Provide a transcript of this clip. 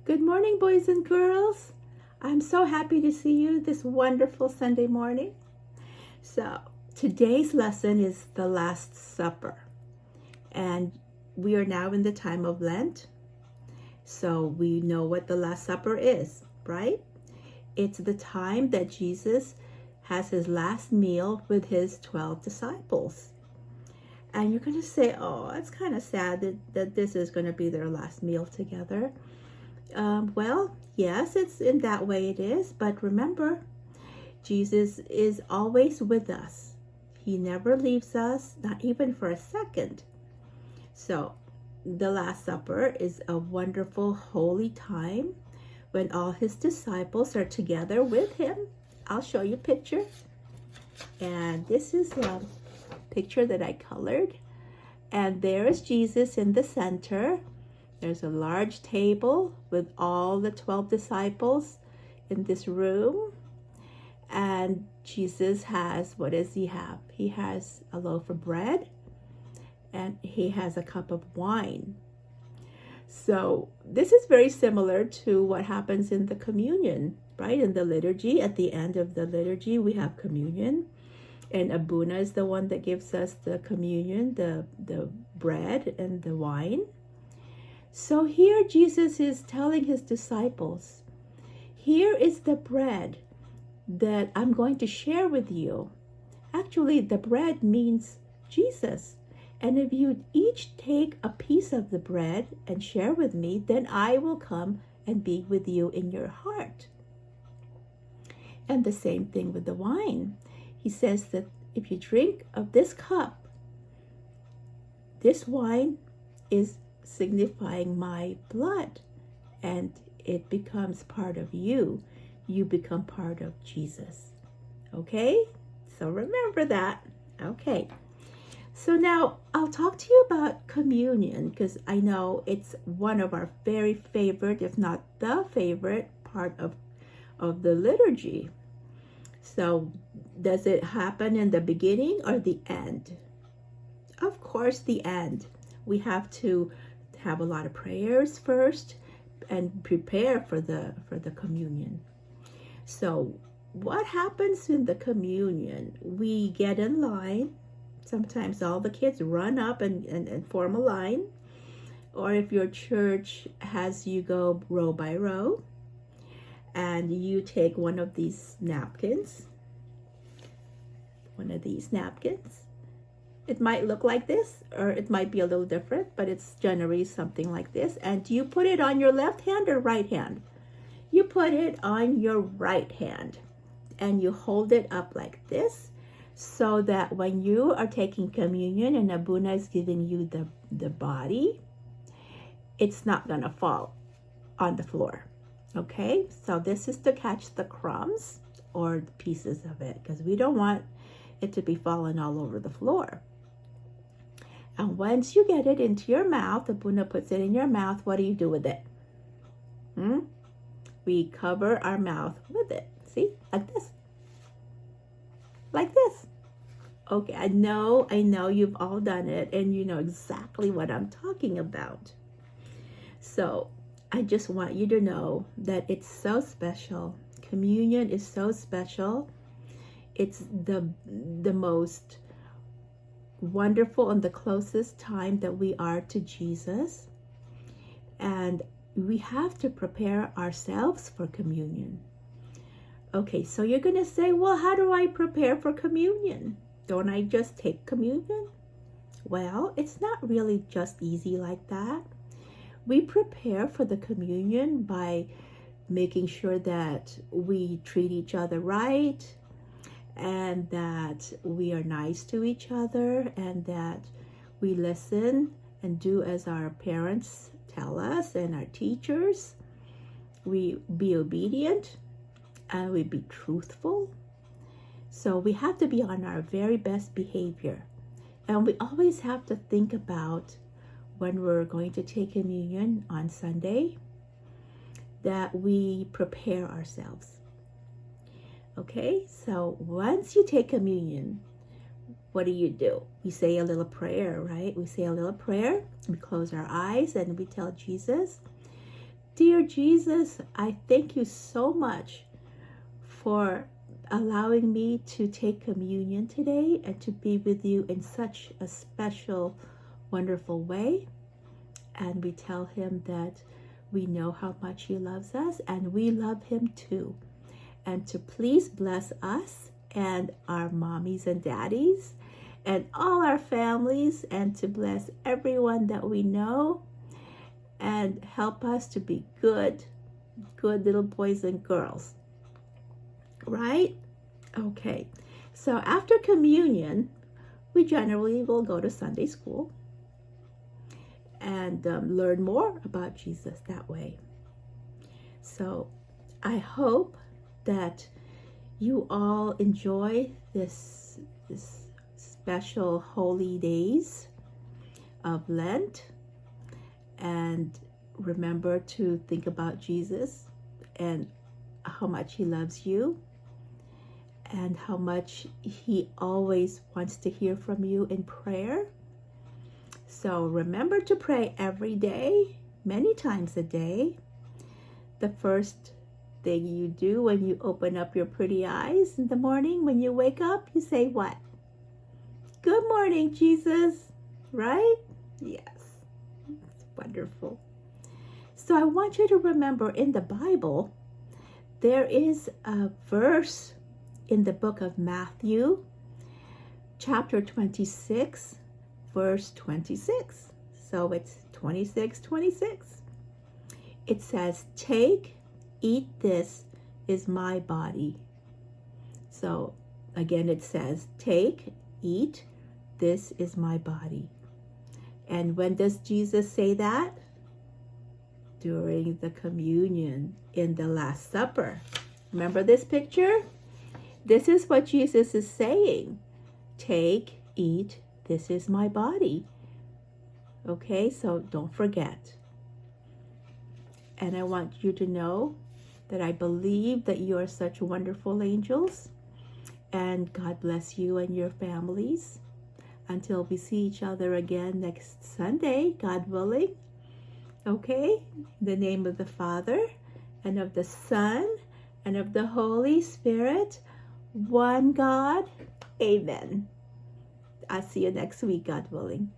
Good morning, boys and girls. I'm so happy to see you this wonderful Sunday morning. So, today's lesson is the Last Supper, and we are now in the time of Lent. So, we know what the Last Supper is, right? It's the time that Jesus has his last meal with his 12 disciples. And you're going to say, oh, it's kind of sad that this is going to be their last meal together. Well, yes, it's in that way it is, but remember, Jesus is always with us. He never leaves us, not even for a second. So, the Last Supper is a wonderful, holy time when all his disciples are together with him. I'll show you a picture. And this is a picture that I colored. And there is Jesus in the center. There's a large table with all the 12 disciples in this room. And Jesus has, what does he have? He has a loaf of bread and he has a cup of wine. So this is very similar to what happens in the communion, right? In the liturgy, at the end of the liturgy, we have communion. And Abuna is the one that gives us the communion, the bread and the wine. So here Jesus is telling his disciples, here is the bread that I'm going to share with you. Actually, the bread means Jesus. And if you each take a piece of the bread and share with me, then I will come and be with you in your heart. And the same thing with the wine. He says that if you drink of this cup, this wine is signifying my blood, and it becomes part of you. You become part of Jesus. Okay? So remember that. Okay. So now I'll talk to you about communion because I know it's one of our very favorite, if not the favorite part of the liturgy. So does it happen in the beginning or the end? Of course, the end. We have to have a lot of prayers first and prepare for the communion. So what happens in the communion? We get in line. Sometimes all the kids run up and form a line. Or if your church has you go row by row, and you take one of these napkins. It might look like this, or it might be a little different, but it's generally something like this. And you put it on your left hand or right hand? You put it on your right hand, and you hold it up like this, so that when you are taking communion and Abuna is giving you the body, it's not going to fall on the floor. Okay, so this is to catch the crumbs or pieces of it, because we don't want it to be falling all over the floor. And once you get it into your mouth, Abuna puts it in your mouth, what do you do with it? We cover our mouth with it. See, like this. Like this. Okay, I know you've all done it and you know exactly what I'm talking about. So I just want you to know that it's so special. Communion is so special. It's the most wonderful and the closest time that we are to Jesus. And we have to prepare ourselves for communion. Okay, so you're going to say, well, how do I prepare for communion? Don't I just take communion? Well, it's not really just easy like that. We prepare for the communion by making sure that we treat each other right, and that we are nice to each other, and that we listen and do as our parents tell us and our teachers. We be obedient and we be truthful. So we have to be on our very best behavior. And we always have to think about when we're going to take communion on Sunday, that we prepare ourselves. Okay, so once you take communion, what do? We say a little prayer, right? We say a little prayer, we close our eyes, and we tell Jesus Dear Jesus, I thank you so much for allowing me to take communion today and to be with you in such a special, wonderful way. And we tell him that we know how much he loves us and we love him too. And to please bless us and our mommies and daddies and all our families, and to bless everyone that we know and help us to be good little boys and girls. Right? Okay. So after communion, we generally will go to Sunday school and learn more about Jesus that way. So I hope that you all enjoy this special holy days of Lent, and remember to think about Jesus and how much he loves you and how much he always wants to hear from you in prayer. So remember to pray every day, many times a day. The first thing you do when you open up your pretty eyes in the morning, when you wake up, you say what? Good morning, Jesus, right? Yes, it's wonderful. So I want you to remember, in the Bible, there is a verse in the book of Matthew, chapter 26, verse 26. So it's 26:26. It says, "Take, eat, this is my body." So again, it says, "Take, eat, this is my body." And when does Jesus say that? During the communion, in the Last Supper. Remember this picture? This is what Jesus is saying. Take, eat, this is my body. Okay, so don't forget. And I want you to know that I believe that you are such wonderful angels. And God bless you and your families. Until we see each other again next Sunday, God willing. Okay, in the name of the Father, and of the Son, and of the Holy Spirit, one God. Amen. I'll see you next week, God willing.